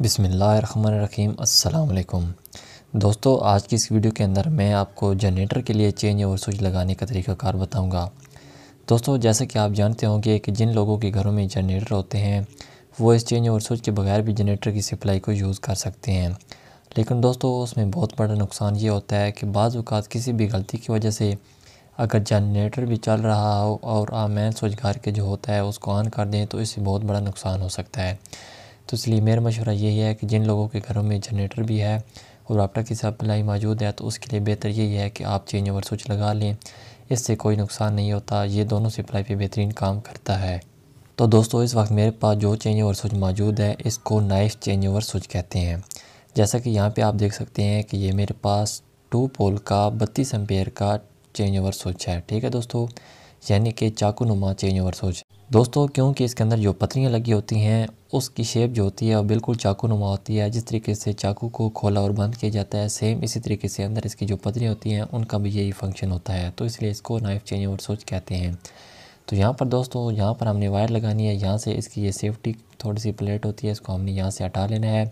बिस्मिल्लाहिर्रहमानिर्रहीम अस्सलाम वालेकुम। दोस्तों, आज की इस वीडियो के अंदर मैं आपको जनरेटर के लिए चेंज ओवर स्विच लगाने का तरीक़ाकार बताऊंगा। दोस्तों, जैसे कि आप जानते होंगे कि जिन लोगों के घरों में जनरेटर होते हैं वो इस चेंज ओवर स्विच के बगैर भी जनरेटर की सप्लाई को यूज़ कर सकते हैं। लेकिन दोस्तों, उसमें बहुत बड़ा नुकसान ये होता है कि बाज़ औक़ात किसी भी गलती की वजह से अगर जनरेटर भी चल रहा हो और आप मेन स्विच घर के जो होता है उसको ऑन कर दें तो इससे बहुत बड़ा नुकसान हो सकता है। तो इसलिए मेरा मशवरा यही है कि जिन लोगों के घरों में जनरेटर भी है और राब्ता की सप्लाई मौजूद है तो उसके लिए बेहतर यही है कि आप चेंज ओवर स्विच लगा लें। इससे कोई नुकसान नहीं होता, ये दोनों सप्लाई पे बेहतरीन काम करता है। तो दोस्तों, इस वक्त मेरे पास जो चेंज ओवर स्विच मौजूद है इसको नाइफ चेंज ओवर स्विच कहते हैं। जैसा कि यहाँ पे आप देख सकते हैं कि ये मेरे पास 2 पोल का 32 एम्पेयर का चेंज ओवर स्विच है। ठीक है दोस्तों, यानी कि चाकू नुमा चेंज ओवर स्विच। दोस्तों, क्योंकि इसके अंदर जो पतरियाँ लगी होती हैं उसकी शेप जो होती है वो बिल्कुल चाकू नुमा होती है। जिस तरीके से चाकू को खोला और बंद किया जाता है सेम इसी तरीके से अंदर इसकी जो पतरियाँ होती हैं उनका भी यही फंक्शन होता है। तो इसलिए इसको नाइफ चेंज ओवर स्विच कहते हैं। तो यहाँ पर दोस्तों, यहाँ पर हमने वायर लगानी है। यहाँ से इसकी ये सेफ्टी थोड़ी सी प्लेट होती है, इसको हमने यहाँ से हटा लेना है।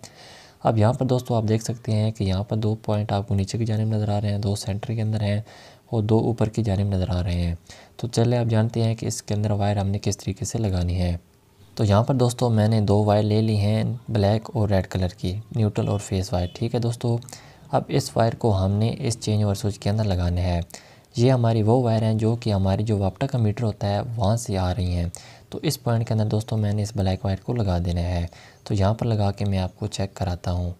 अब यहाँ पर दोस्तों आप देख सकते हैं कि यहाँ पर 2 पॉइंट आपको नीचे की जानिब नज़र आ रहे हैं, 2 सेंटर के अंदर हैं और 2 ऊपर की जानिब नज़र आ रहे हैं। तो चलिए आप जानते हैं कि इसके अंदर वायर हमने किस तरीके से लगानी है। तो यहाँ पर दोस्तों मैंने 2 वायर ले ली हैं, ब्लैक और रेड कलर की, न्यूट्रल और फेस वायर। ठीक है दोस्तों, अब इस वायर को हमने इस चेंज ओवर स्विच के अंदर लगाना है। ये हमारी वो वायर हैं जो कि हमारी जो वापटा का मीटर होता है वहाँ से आ रही हैं। तो इस पॉइंट के अंदर दोस्तों मैंने इस ब्लैक वायर को लगा देना है। तो यहाँ पर लगा के मैं आपको चेक कराता हूँ।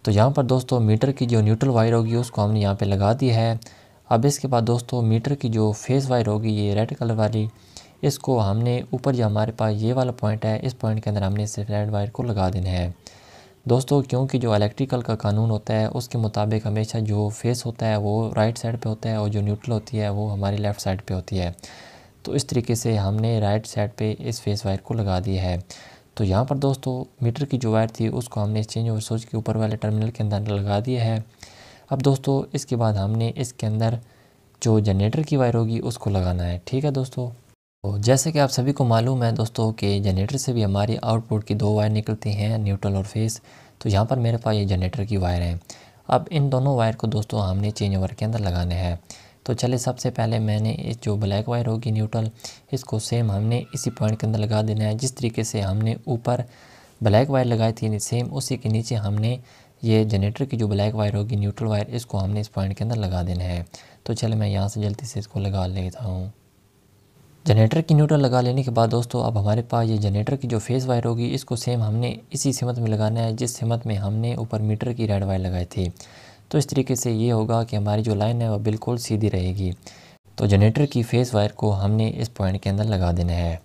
तो यहाँ पर दोस्तों मीटर की जो न्यूट्रल वायर होगी उसको हमने यहाँ पे लगा दी है। अब इसके बाद दोस्तों मीटर की जो फेस वायर होगी ये रेड कलर वाली, इसको हमने ऊपर जो हमारे पास ये वाला पॉइंट है इस पॉइंट के अंदर हमने इस रेड वायर को लगा देना है। दोस्तों, क्योंकि जो इलेक्ट्रिकल का कानून होता है उसके मुताबिक हमेशा जो फेस होता है वो राइट साइड पे होता है और जो न्यूट्रल होती है वो हमारी लेफ़्ट साइड पे होती है। तो इस तरीके से हमने राइट साइड पे इस फेस वायर को लगा दिया है। तो यहाँ पर दोस्तों मीटर की जो वायर थी उसको हमने इस चेंज ओवर स्विच के ऊपर वाले टर्मिनल के अंदर लगा दिया है। अब दोस्तों इसके बाद हमने इसके अंदर जो जनरेटर की वायर होगी उसको लगाना है। ठीक है दोस्तों, तो जैसे कि आप सभी को मालूम है दोस्तों कि जनरेटर से भी हमारी आउटपुट की 2 वायर निकलती हैं, न्यूट्रल और फेस। तो यहाँ पर मेरे पास ये जनरेटर की वायर है। अब इन दोनों वायर को दोस्तों हमने चेंज ओवर के अंदर लगाना है। तो चलिए सबसे पहले मैंने इस जो ब्लैक वायर होगी न्यूट्रल, इसको सेम हमने इसी पॉइंट के अंदर लगा देना है। जिस तरीके से हमने ऊपर ब्लैक वायर लगाई थी सेम उसी के नीचे हमने ये जनरेटर की जो ब्लैक वायर होगी न्यूट्रल वायर, इसको हमने इस पॉइंट के अंदर लगा देना है। तो चलिए मैं यहाँ से जल्दी से इसको लगा लेता हूँ। जनरेटर की न्यूट्रल लगा लेने के बाद दोस्तों अब हमारे पास ये जनरेटर की जो फेस वायर होगी इसको सेम हमने इसी सिमत में लगाना है जिस सिमत में हमने ऊपर मीटर की रेड वायर लगाई थी। तो इस तरीके से ये होगा कि हमारी जो लाइन है वो बिल्कुल सीधी रहेगी। तो जनरेटर की फेस वायर को हमने इस पॉइंट के अंदर लगा देना है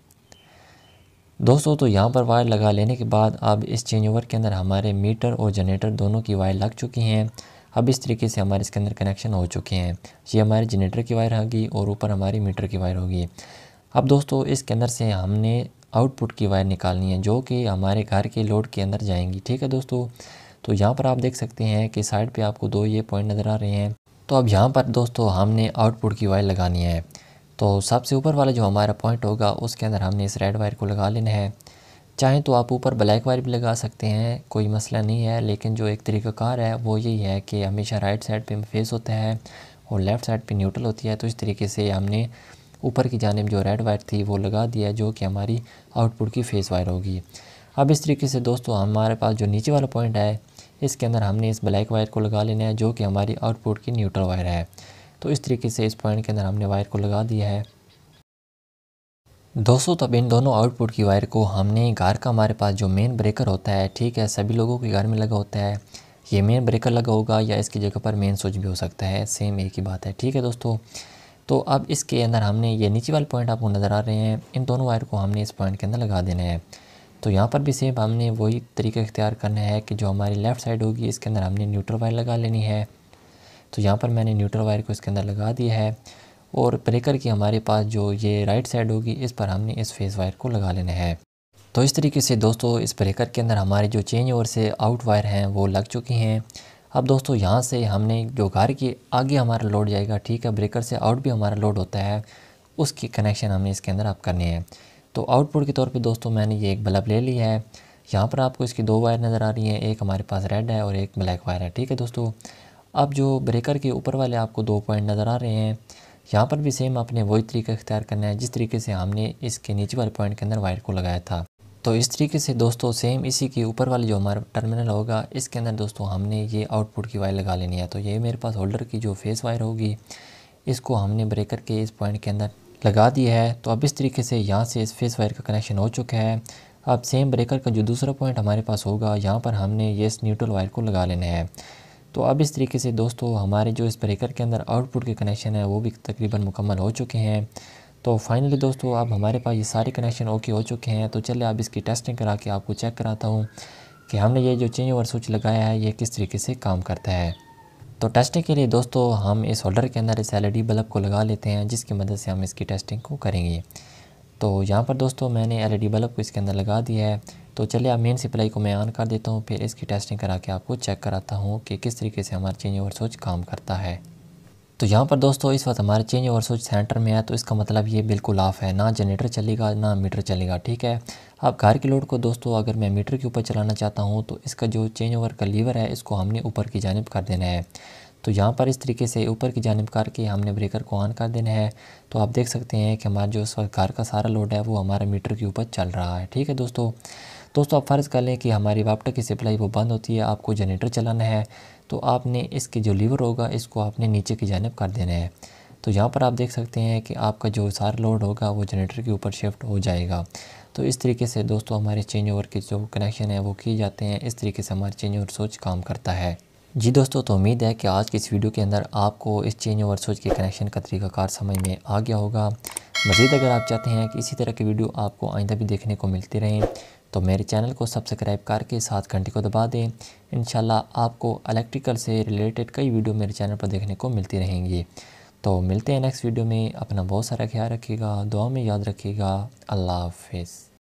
दोस्तों। तो यहाँ पर वायर लगा लेने के बाद अब इस चेंज ओवर के अंदर हमारे मीटर और जनरेटर दोनों की वायर लग चुकी हैं। अब इस तरीके से हमारे इसके अंदर कनेक्शन हो चुके हैं। ये हमारे जनरेटर की वायर होगी और ऊपर हमारी मीटर की वायर होगी। अब दोस्तों इसके अंदर से हमने आउटपुट की वायर निकालनी है जो कि हमारे घर के लोड के अंदर जाएंगी। ठीक है दोस्तों, तो यहाँ पर आप देख सकते हैं कि साइड पे आपको 2 ये पॉइंट नज़र आ रहे हैं। तो अब यहाँ पर दोस्तों हमने आउटपुट की वायर लगानी है। तो सबसे ऊपर वाला जो हमारा पॉइंट होगा उसके अंदर हमने इस रेड वायर को लगा लेना है। चाहे तो आप ऊपर ब्लैक वायर भी लगा सकते हैं, कोई मसला नहीं है, लेकिन जो एक तरीक़ाकार है वो यही है कि हमेशा राइट साइड पे फेस होता है और लेफ़्ट साइड पे न्यूट्रल होती है। तो इस तरीके से हमने ऊपर की जानिब जो रेड वायर थी वो लगा दिया है जो कि हमारी आउटपुट की फेस वायर होगी। अब इस तरीके से दोस्तों हमारे पास जो नीचे वाला पॉइंट है इसके अंदर हमने इस ब्लैक वायर को लगा लेना है जो कि हमारी आउटपुट की न्यूट्रल वायर है। तो इस तरीके से इस पॉइंट के अंदर हमने वायर को लगा दिया है दोस्तों। तब इन दोनों आउटपुट की वायर को हमने घर का हमारे पास जो मेन ब्रेकर होता है, ठीक है, सभी लोगों के घर में लगा होता है, ये मेन ब्रेकर लगा होगा या इसकी जगह पर मेन स्विच भी हो सकता है, सेम एक ही बात है। ठीक है दोस्तों, तो अब इसके अंदर हमने ये नीचे वाले पॉइंट आपको नज़र आ रहे हैं, इन दोनों वायर को हमने इस पॉइंट के अंदर लगा देना है। तो यहाँ पर भी सेम हमने वही तरीका इख्तियार करना है कि जो हमारी लेफ़्ट साइड होगी इसके अंदर हमने न्यूट्रल वायर लगा लेनी है। तो यहाँ पर मैंने न्यूट्रल वायर को इसके अंदर लगा दिया है और ब्रेकर की हमारे पास जो ये राइट साइड होगी इस पर हमने इस फेस वायर को लगा लेना है। तो इस तरीके से दोस्तों इस ब्रेकर के अंदर हमारी जो चेंज ओवर से आउट वायर हैं वो लग चुकी हैं। अब दोस्तों यहाँ से हमने जो घर के आगे हमारा लोड जाएगा, ठीक है, ब्रेकर से आउट भी हमारा लोड होता है, उसकी कनेक्शन हमने इसके अंदर आप करनी है। तो आउटपुट के तौर पे दोस्तों मैंने ये एक बल्ब ले लिया है। यहाँ पर आपको इसकी 2 वायर नज़र आ रही हैं, एक हमारे पास रेड है और एक ब्लैक वायर है। ठीक है दोस्तों, अब जो ब्रेकर के ऊपर वाले आपको 2 पॉइंट नज़र आ रहे हैं, यहाँ पर भी सेम आपने वही तरीका इख्तियार करना है जिस तरीके से हमने इसके नीचे वाले पॉइंट के अंदर वायर को लगाया था। तो इस तरीके से दोस्तों सेम इसी के ऊपर वाली जो हमारा टर्मिनल होगा, इसके अंदर दोस्तों हमने ये आउटपुट की वायर लगा लेनी है। तो ये मेरे पास होल्डर की जो फेस वायर होगी, इसको हमने ब्रेकर के इस पॉइंट के अंदर लगा दिया है। तो अब इस तरीके से यहाँ से इस फेस वायर का कनेक्शन हो चुका है। अब सेम ब्रेकर का जो दूसरा पॉइंट हमारे पास होगा, यहाँ पर हमने ये इस न्यूट्रल वायर को लगा लेना है। तो अब इस तरीके से दोस्तों हमारे जो इस ब्रेकर के अंदर आउटपुट के कनेक्शन है वो भी तकरीबन मुकम्मल हो चुके हैं। तो फाइनली दोस्तों अब हमारे पास ये सारे कनेक्शन ओके हो चुके हैं। तो चलिए अब इसकी टेस्टिंग करा के आपको चेक कराता हूँ कि हमने ये जो चेंज ओवर स्विच लगाया है ये किस तरीके से काम करता है। तो टेस्टिंग के लिए दोस्तों हम इस होल्डर के अंदर इस एलईडी बल्ब को लगा लेते हैं, जिसकी मदद से हम इसकी टेस्टिंग को करेंगे। तो यहाँ पर दोस्तों मैंने एलईडी बल्ब को इसके अंदर लगा दिया है। तो चलिए अब मेन सप्लाई को मैं ऑन कर देता हूँ, फिर इसकी टेस्टिंग करा के आपको चेक कराता हूँ कि किस तरीके से हमारा चेंज ओवर स्विच काम करता है। तो यहाँ पर दोस्तों इस वक्त हमारे चेंज ओवर स्विच सेंटर में है, तो इसका मतलब ये बिल्कुल ऑफ है, ना जनरेटर चलेगा ना मीटर चलेगा। ठीक है, अब घर की लोड को दोस्तों अगर मैं मीटर के ऊपर चलाना चाहता हूँ तो इसका जो चेंज ओवर का लीवर है इसको हमने ऊपर की जानिब कर देना है। तो यहाँ पर इस तरीके से ऊपर की जानिब करके हमने ब्रेकर को ऑन कर देना है। तो आप देख सकते हैं कि हमारा जो इस वक्त घर का सारा लोड है वो हमारा मीटर के ऊपर चल रहा है। ठीक है दोस्तों आप फ़र्ज़ कर लें कि हमारी वापटर की सप्लाई वो बंद होती है, आपको जनरेटर चलाना है, तो आपने इसके जो लीवर होगा इसको आपने नीचे की जानिब कर देना है। तो यहाँ पर आप देख सकते हैं कि आपका जो सारा लोड होगा वो जनरेटर के ऊपर शिफ्ट हो जाएगा। तो इस तरीके से दोस्तों हमारे चेंज ओवर के जो कनेक्शन है वो किए जाते हैं। इस तरीके से हमारे चेंज ओवर स्विच काम करता है। जी दोस्तों, तो उम्मीद है कि आज की इस वीडियो के अंदर आपको इस चेंज ओवर स्विच के कनेक्शन का तरीकाकार समझ में आ गया होगा। मज़ीद अगर आप चाहते हैं कि इसी तरह की वीडियो आपको आइंदा भी देखने को मिलती रहें तो मेरे चैनल को सब्सक्राइब करके साथ घंटी को दबा दें। इंशाल्लाह आपको इलेक्ट्रिकल से रिलेटेड कई वीडियो मेरे चैनल पर देखने को मिलती रहेंगी। तो मिलते हैं नेक्स्ट वीडियो में। अपना बहुत सारा ख्याल रखिएगा, दुआ में याद रखिएगा। अल्लाह हाफ़िज़।